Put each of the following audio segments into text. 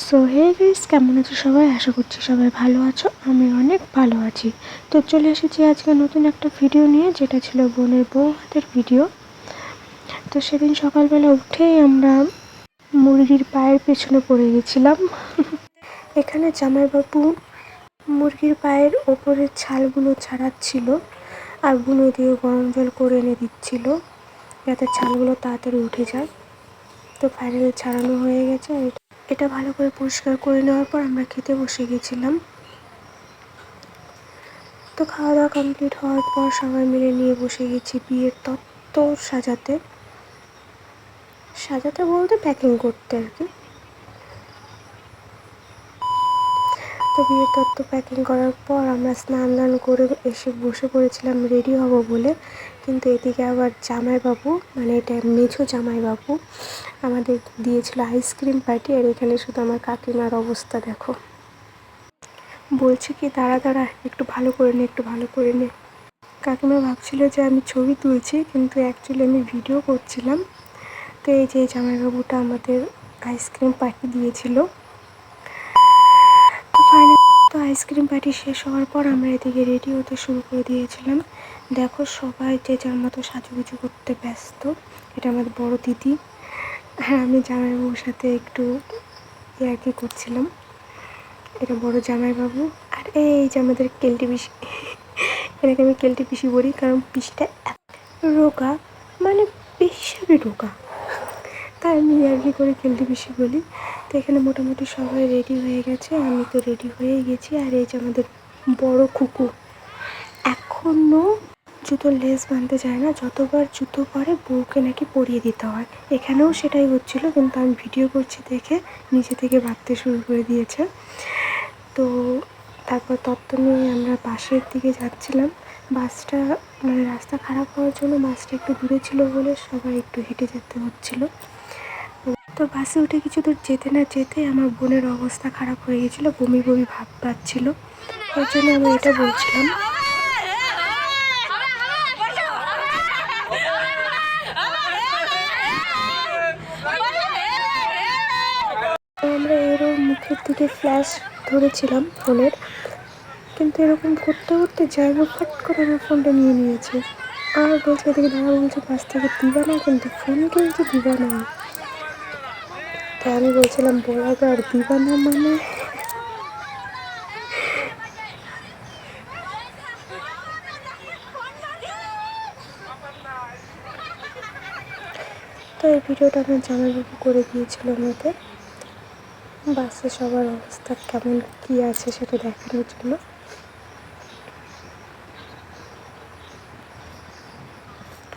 So hey guys, কেমন আছো সবাই? আশা করছি সবাই ভালো আছো। আমি অনেক ভালো আছি। তো চলে এসেছি আজকে নতুন একটা ভিডিও নিয়ে, যেটা ছিল বোনের বউ হাতের ভিডিও। তো সেদিন সকালবেলা উঠেই আমরা মুরগির পায়ের পেছনে পড়ে গেছিলাম। এখানে জামাইবাবু মুরগির পায়ের ওপরের ছালগুলো ছাড়াচ্ছিল, আর বুনো দিয়ে গরম জল করে এনে দিচ্ছিল যাতে ছালগুলো তাড়াতাড়ি উঠে যায়। তো ফাইনালি ছাড়ানো হয়ে গেছে। এটা ভালো করে পরিষ্কার করে নেওয়ার পর আমরা খেতে বসে গেছিলাম। তো খাওয়া দাওয়া কমপ্লিট হওয়ার পর সবাই মিলে নিয়ে বসে গেছি বিয়ের তত্ত্ব সাজাতে সাজাতে বলতে প্যাকিং করতে আর কি। তো বিয়ের তত্ত্ব প্যাকিং করার পর আমরা স্নান দান করে এসে বসে পড়েছিলাম রেডি হব বলে। কিন্তু এদিকে আবার জামাইবাবু, মানে এটা মেঝো জামাইবাবু, আমাদের দিয়েছিল আইসক্রিম পার্টি। আর এখানে শুধু আমার কাকিমার অবস্থা দেখো, বলছে কি দাঁড়া দাঁড়া একটু ভালো করে নে, একটু ভালো করে নে। কাকিমা ভাবছিল যে আমি ছবি তুলছি, কিন্তু অ্যাকচুয়ালি আমি ভিডিও করছিলাম। তো এই যে জামাইবাবুটা আমাদের আইসক্রিম পার্টি দিয়েছিল। তো ফাইনালি তো আইসক্রিম পার্টি শেষ হওয়ার পর আমরা এদিকে রেডি হতে শুরু করে দিয়েছিলাম। দেখো সবাই যে যার মতো সাজুগুজু করতে ব্যস্ত। এটা আমাদের বড় দিদি, হ্যাঁ আমি জামাইবাবুর সাথে একটু ইয়ার্কি করছিলাম। এটা বড় জামাইবাবু, আর এই যে আমাদের কেলটি পিসি। এটাকে আমি কেলটি পিসি বলি কারণ পিসিটা রোগা, মানে বেশি রোগা, তাই আমি ইয়ার্কি করে কেলটি পিসি বলি। তো এখানে মোটামুটি সবাই রেডি হয়ে গেছে, আমি তো রেডি হয়েই গেছি। আর এই যে আমাদের বড় কুকু এখনও জুতোর লেস বাঁধতে যায় না, যতবার জুতো পরে বউকে নাকি পরিয়ে দিতে হয়। এখানেও সেটাই হচ্ছিল, কিন্তু আমি ভিডিও করছি দেখে নিচে থেকে বাঁধতে শুরু করে দিয়েছে। তো তারপর তত্ত্ব নিয়ে আমরা বাসের দিকে যাচ্ছিলাম। বাসটা মানে রাস্তা খারাপ হওয়ার জন্য বাসটা একটু দূরে ছিল বলে সবাই একটু হেঁটে যেতে হচ্ছিলো। তো বাসে উঠে কিছু দূর যেতে না যেতে আমার বোনের অবস্থা খারাপ হয়ে গেছিলো, বমি বমি ভাব পাচ্ছিল। ওই জন্য আমি এটা বলছিলাম। আমরা এরও মুখের দিকে ফ্ল্যাশ ধরেছিলাম ফোনের, কিন্তু এরকম করতে করতে যাইবো ফট করে আমার ফোনটা নিয়ে নিয়েছে। আর বলছে এদিকে দাঁড়া, বলছে পাশ থেকে দিবা না, কিন্তু ফোন কিন্তু দিবা না। তো আমি বলছিলাম বরাবর দিবা না মানে। তো এই ভিডিওটা আমার জামাইবাবু করে দিয়েছিল আমাদের বাসে সবার অবস্থা কেমন কী আছে সেটা দেখানোর জন্য।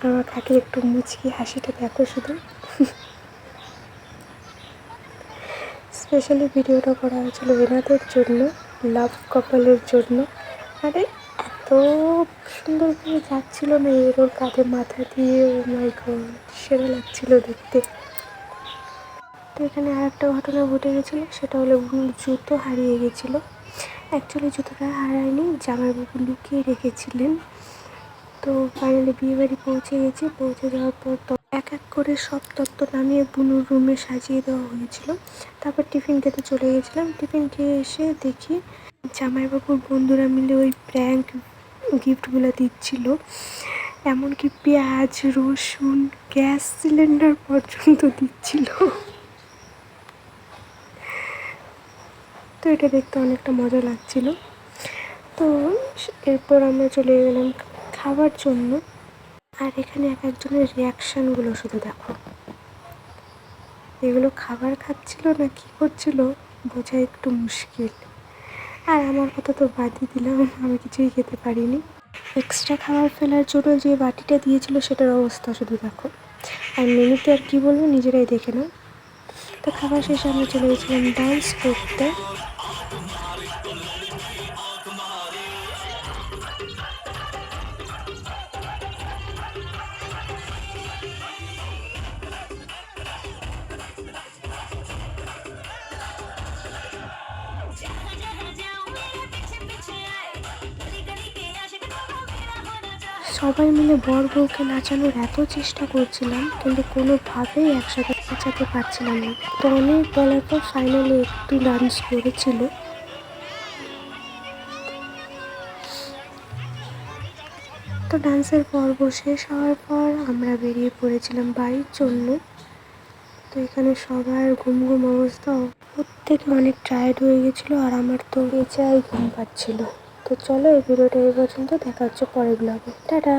আমার কাকির একটু মুচকি হাসিটা দেখো শুধু। স্পেশালি ভিডিওটা করা হয়েছিল এনাদের জন্য, লাভ কাপলের জন্য। আরে এত সুন্দর করে যাচ্ছিল না এর কাঁধে মাথা দিয়ে, ও মাই গড সেরা লাগছিল দেখতে। তো এখানে আর একটা ঘটনা ঘটে গেছিলো, সেটা হলো জুতো হারিয়ে গেছিলো। অ্যাকচুয়ালি জুতোটা হারায়নি, জামাইবাবু লুকিয়ে রেখেছিলেন। তো ফাইনালি বিয়েবাড়ি পৌঁছে গেছি। পৌঁছে যাওয়ার পর এক এক করে সব তত্ত্ব নামিয়ে বুনুর রুমে সাজিয়ে দেওয়া হয়েছিল। তারপর টিফিন খেতে চলে গেছিলাম। টিফিন খেয়ে এসে দেখি জামাইবাবুর বন্ধুরা মিলে ওই প্র্যাঙ্ক গিফটগুলো দিচ্ছিল, এমনকি পেঁয়াজ রসুন গ্যাস সিলিন্ডার পর্যন্ত দিচ্ছিল। তো এটা দেখতে অনেকটা মজা লাগছিল। তো এরপর আমরা চলে গেলাম খাবার জন্য। আর এখানে এক একজনের রিয়াকশানগুলো শুধু দেখো, এগুলো খাবার খাচ্ছিল না কী করছিল বোঝা একটু মুশকিল। আর আমার কথা তো বাদই দিলাম, আমি কিছুই খেতে পারিনি। এক্সট্রা খাবার ফেলার জন্য যে বাটিটা দিয়েছিল সেটার অবস্থা শুধু দেখো। আর মেনুতে আর কী বলবো, নিজেরাই দেখে নাও। তো খাবার শেষে আমরা চলে গেছিলাম ডান্স করতে। সবাই মিলে বর বউকে নাচানোর এত চেষ্টা করছিলাম, কিন্তু কোনোভাবেই একসাথে গোছাতে পারছিলাম না। তো অনেক বলার পর ফাইনালি একটু ডান্স করেছিল। তো ডান্সের পর্ব শেষ হওয়ার পর আমরা বেরিয়ে পড়েছিলাম বাড়ির জন্য। তো এখানে সবার ঘুম ঘুম অবস্থা, প্রত্যেকে অনেক টায়ার্ড হয়ে গেছিলো আর আমার তো বেচাই ঘুম পাচ্ছিল। তো চলো এই ভিডিওটা এই পর্যন্ত, দেখা হচ্ছে পরের ব্লগে। টাটা।